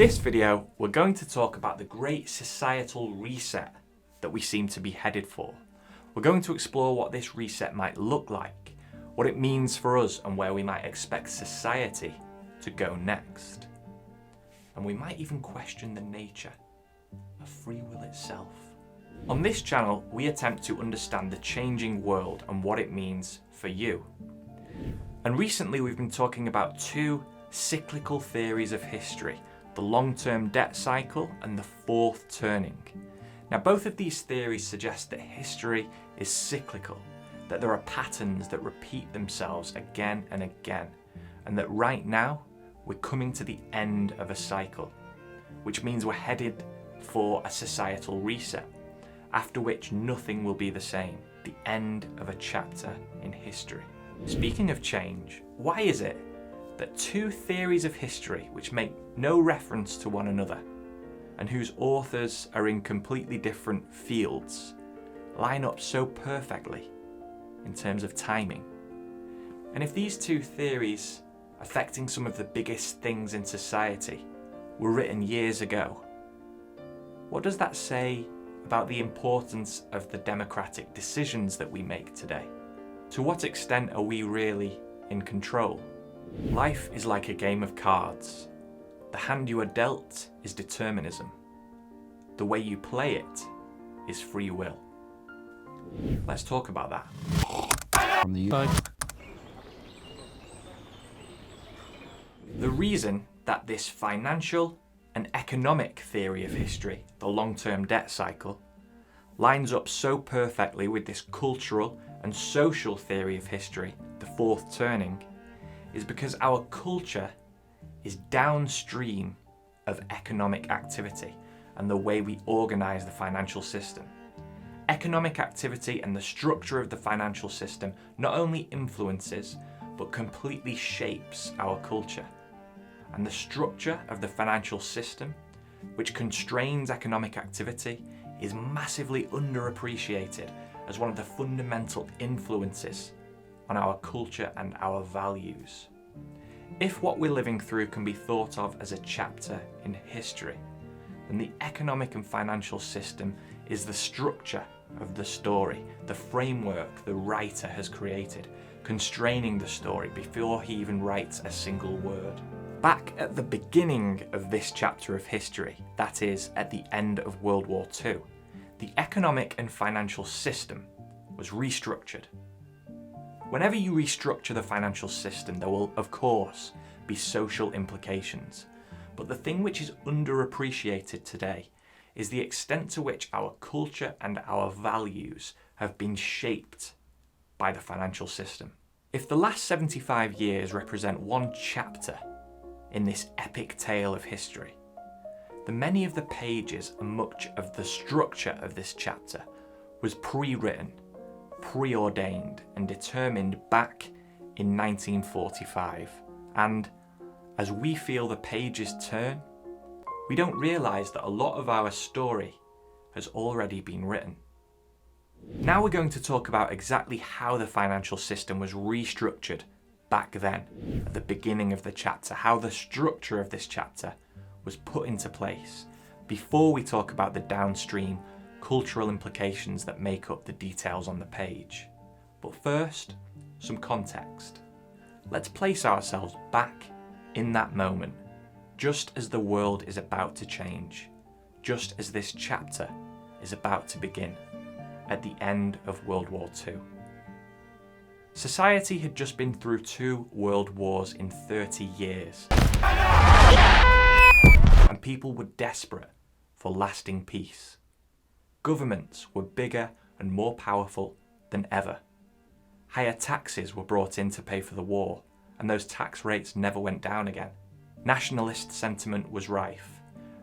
this video, we're going to talk about the great societal reset that we seem to be headed for. We're going to explore what this reset might look like, what it means for us, and where we might expect society to go next. And we might even question the nature of free will itself. On this channel, we attempt to understand the changing world and what it means for you. And recently we've been talking about two cyclical theories of history, the long-term debt cycle and the fourth turning. Now, both of these theories suggest that history is cyclical, that there are patterns that repeat themselves again and again, and that right now we're coming to the end of a cycle, which means we're headed for a societal reset, after which nothing will be the same, the end of a chapter in history. Speaking of change, why is it that two theories of history which make no reference to one another and whose authors are in completely different fields line up so perfectly in terms of timing? And if these two theories affecting some of the biggest things in society were written years ago, what does that say about the importance of the democratic decisions that we make today? To what extent are we really in control? Life is like a game of cards. The hand you are dealt is determinism. The way you play it is free will. Let's talk about that. From the The reason that this financial and economic theory of history, the long-term debt cycle, lines up so perfectly with this cultural and social theory of history, the fourth turning, is because our culture is downstream of economic activity and the way we organise the financial system. Economic activity and the structure of the financial system not only influences but completely shapes our culture. And the structure of the financial system, which constrains economic activity, is massively underappreciated as one of the fundamental influences on our culture and our values. If what we're living through can be thought of as a chapter in history, then the economic and financial system is the structure of the story, the framework the writer has created, constraining the story before he even writes a single word. Back at the beginning of this chapter of history, that is, at the end of World War II, the economic and financial system was restructured. Whenever you restructure the financial system, there will, of course, be social implications. But the thing which is underappreciated today is the extent to which our culture and our values have been shaped by the financial system. If the last 75 years represent one chapter in this epic tale of history, then many of the pages and much of the structure of this chapter was pre-written, preordained and determined back in 1945. And as we feel the pages turn, we don't realise that a lot of our story has already been written. Now we're going to talk about exactly how the financial system was restructured back then, at the beginning of the chapter, how the structure of this chapter was put into place, before we talk about the downstream cultural implications that make up the details on the page. But first, some context. Let's place ourselves back in that moment, just as the world is about to change, just as this chapter is about to begin, at the end of World War II. Society had just been through 2 world wars in 30 years. And people were desperate for lasting peace. Governments were bigger and more powerful than ever. Higher taxes were brought in to pay for the war, and those tax rates never went down again. Nationalist sentiment was rife.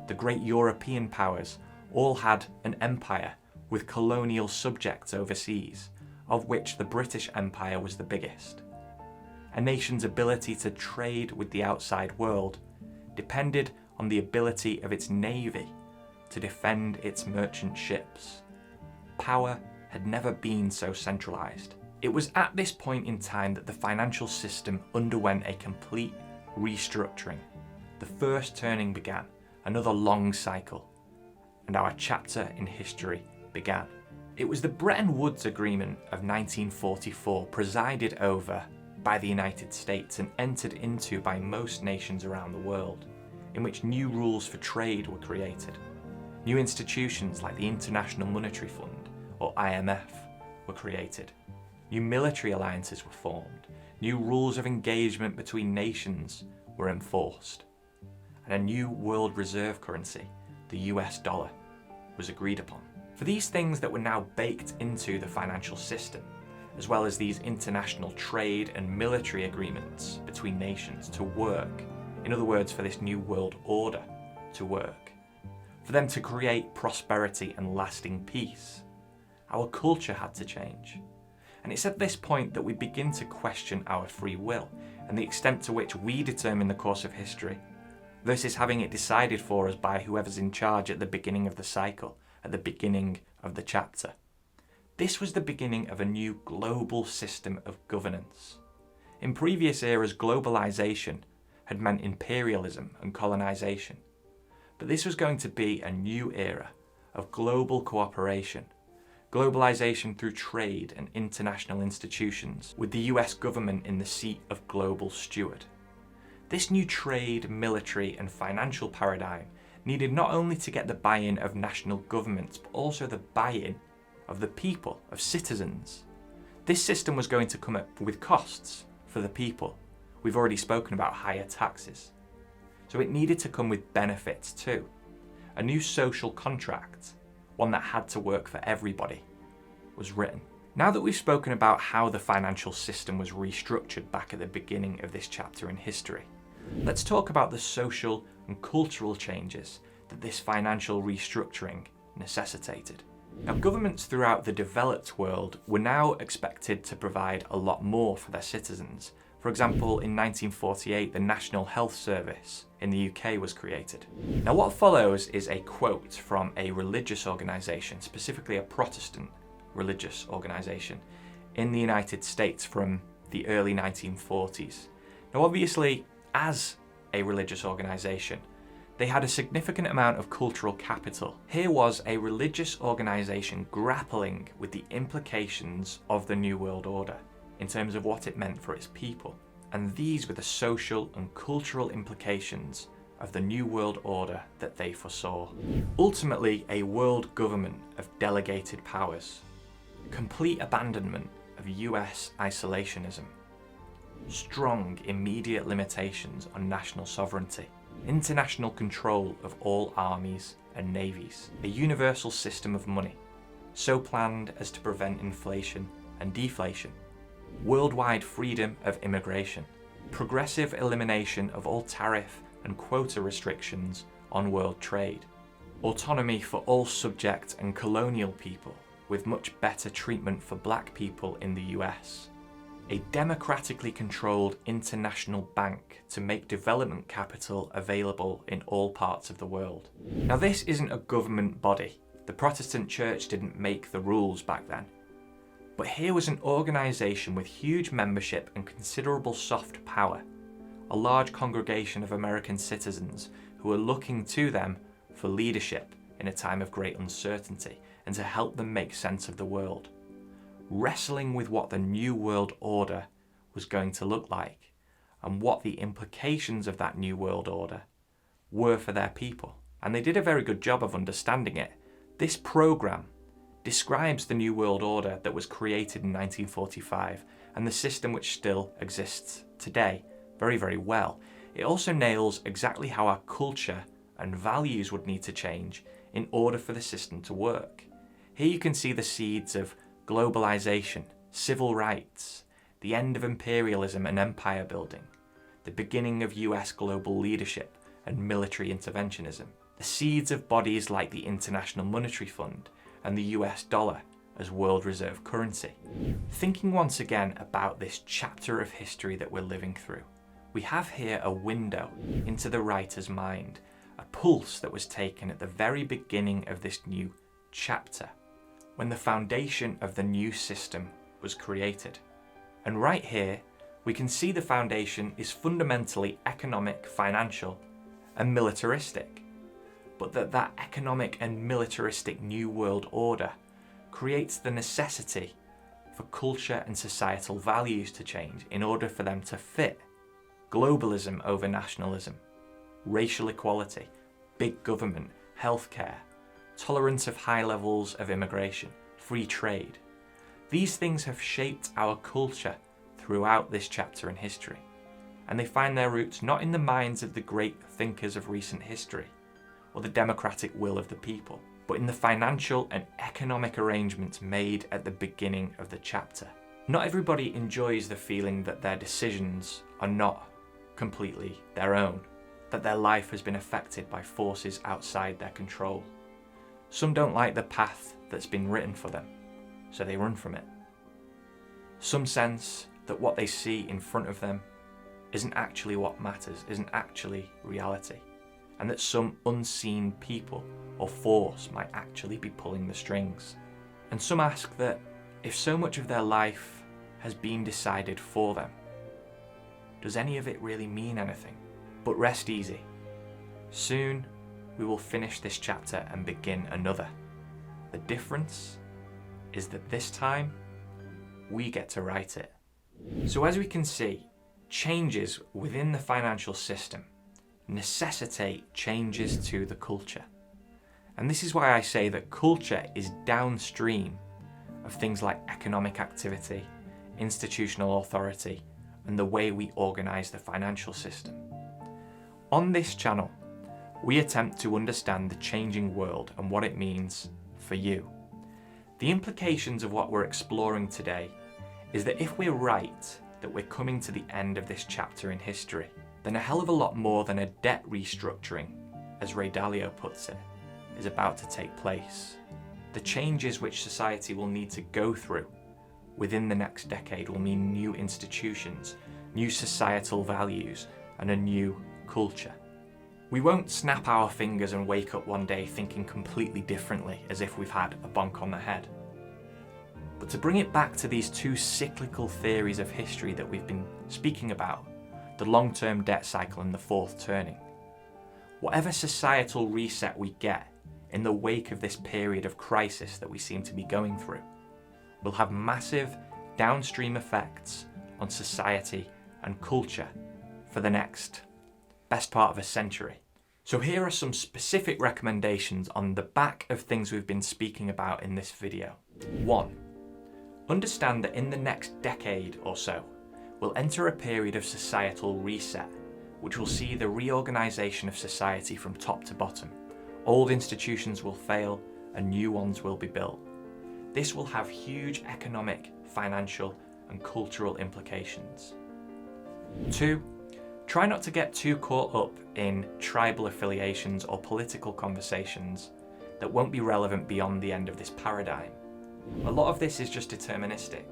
The great European powers all had an empire with colonial subjects overseas, of which the British Empire was the biggest. A nation's ability to trade with the outside world depended on the ability of its navy to defend its merchant ships. Power had never been so centralised. It was at this point in time that the financial system underwent a complete restructuring. The first turning began, another long cycle, and our chapter in history began. It was the Bretton Woods Agreement of 1944, presided over by the United States and entered into by most nations around the world, in which new rules for trade were created. New institutions like the International Monetary Fund, or IMF, were created. New military alliances were formed. New rules of engagement between nations were enforced. And a new world reserve currency, the US dollar, was agreed upon. For these things that were now baked into the financial system, as well as these international trade and military agreements between nations to work, in other words, for this new world order to work, for them to create prosperity and lasting peace, our culture had to change. And it's at this point that we begin to question our free will and the extent to which we determine the course of history, versus having it decided for us by whoever's in charge at the beginning of the cycle, at the beginning of the chapter. This was the beginning of a new global system of governance. In previous eras, globalization had meant imperialism and colonization, but this was going to be a new era of global cooperation, globalization through trade and international institutions, with the US government in the seat of global steward. This new trade, military and financial paradigm needed not only to get the buy-in of national governments, but also the buy-in of the people, of citizens. This system was going to come up with costs for the people. We've already spoken about higher taxes. So it needed to come with benefits too. A new social contract, one that had to work for everybody, was written. Now that we've spoken about how the financial system was restructured back at the beginning of this chapter in history, let's talk about the social and cultural changes that this financial restructuring necessitated. Now, governments throughout the developed world were now expected to provide a lot more for their citizens. For example, in 1948, the National Health Service in the UK was created. Now, what follows is a quote from a religious organisation, specifically a Protestant religious organisation in the United States from the early 1940s. Now, obviously, as a religious organisation, they had a significant amount of cultural capital. Here was a religious organisation grappling with the implications of the New World Order in terms of what it meant for its people. And these were the social and cultural implications of the New World Order that they foresaw. Ultimately, a world government of delegated powers, complete abandonment of US isolationism, strong immediate limitations on national sovereignty, international control of all armies and navies, a universal system of money, so planned as to prevent inflation and deflation, worldwide freedom of immigration, progressive elimination of all tariff and quota restrictions on world trade, autonomy for all subject and colonial people, with much better treatment for black people in the US, a democratically controlled international bank to make development capital available in all parts of the world. Now, this isn't a government body. The Protestant Church didn't make the rules back then. But here was an organisation with huge membership and considerable soft power, a large congregation of American citizens who were looking to them for leadership in a time of great uncertainty and to help them make sense of the world, wrestling with what the New World Order was going to look like and what the implications of that New World Order were for their people. And they did a very good job of understanding it. This programme describes the New World Order that was created in 1945 and the system which still exists today very, very well. It also nails exactly how our culture and values would need to change in order for the system to work. Here you can see the seeds of globalization, civil rights, the end of imperialism and empire building, the beginning of US global leadership and military interventionism, the seeds of bodies like the International Monetary Fund and the US dollar as world reserve currency. Thinking once again about this chapter of history that we're living through, we have here a window into the writer's mind, a pulse that was taken at the very beginning of this new chapter, when the foundation of the new system was created. And right here, we can see the foundation is fundamentally economic, financial, and militaristic. but that economic and militaristic new world order creates the necessity for culture and societal values to change in order for them to fit. Globalism over nationalism, racial equality, big government, healthcare, tolerance of high levels of immigration, free trade. These things have shaped our culture throughout this chapter in history, and they find their roots not in the minds of the great thinkers of recent history or the democratic will of the people, but in the financial and economic arrangements made at the beginning of the chapter. Not everybody enjoys the feeling that their decisions are not completely their own, that their life has been affected by forces outside their control. Some don't like the path that's been written for them, so they run from it. Some sense that what they see in front of them isn't actually what matters, isn't actually reality, and that some unseen people or force might actually be pulling the strings. And some ask that if so much of their life has been decided for them, does any of it really mean anything? But rest easy. Soon we will finish this chapter and begin another. The difference is that this time we get to write it. So as we can see, changes within the financial system necessitate changes to the culture. And this is why I say that culture is downstream of things like economic activity, institutional authority, and the way we organise the financial system. On this channel, we attempt to understand the changing world and what it means for you. The implications of what we're exploring today is that if we're right that we're coming to the end of this chapter in history, then a hell of a lot more than a debt restructuring, as Ray Dalio puts it, is about to take place. The changes which society will need to go through within the next decade will mean new institutions, new societal values, and a new culture. We won't snap our fingers and wake up one day thinking completely differently as if we've had a bonk on the head. But to bring it back to these two cyclical theories of history that we've been speaking about, the long-term debt cycle and the fourth turning, whatever societal reset we get in the wake of this period of crisis that we seem to be going through will have massive downstream effects on society and culture for the next best part of a century. So here are some specific recommendations on the back of things we've been speaking about in this video. 1. Understand that in the next decade or so, we'll enter a period of societal reset, which will see the reorganisation of society from top to bottom. Old institutions will fail and new ones will be built. This will have huge economic, financial, and cultural implications. 2. Try not to get too caught up in tribal affiliations or political conversations that won't be relevant beyond the end of this paradigm. A lot of this is just deterministic.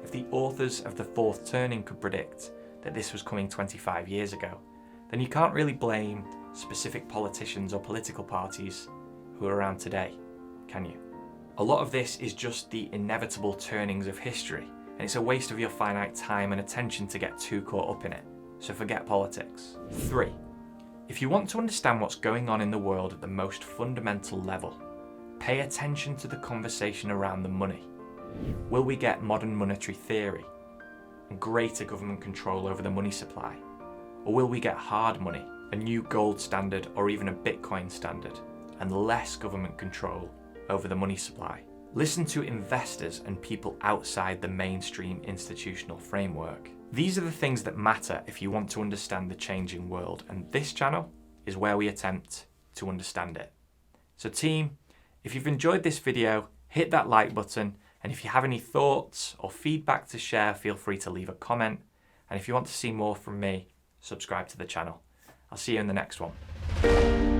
If the authors of the fourth turning could predict that this was coming 25 years ago, then you can't really blame specific politicians or political parties who are around today, can you? A lot of this is just the inevitable turnings of history, and it's a waste of your finite time and attention to get too caught up in it. So forget politics. 3. If you want to understand what's going on in the world at the most fundamental level, pay attention to the conversation around the money. Will we get modern monetary theory and greater government control over the money supply? Or will we get hard money, a new gold standard or even a Bitcoin standard, and less government control over the money supply? Listen to investors and people outside the mainstream institutional framework. These are the things that matter if you want to understand the changing world, and this channel is where we attempt to understand it. So team, if you've enjoyed this video, hit that like button, and if you have any thoughts or feedback to share, feel free to leave a comment. And if you want to see more from me, subscribe to the channel. I'll see you in the next one.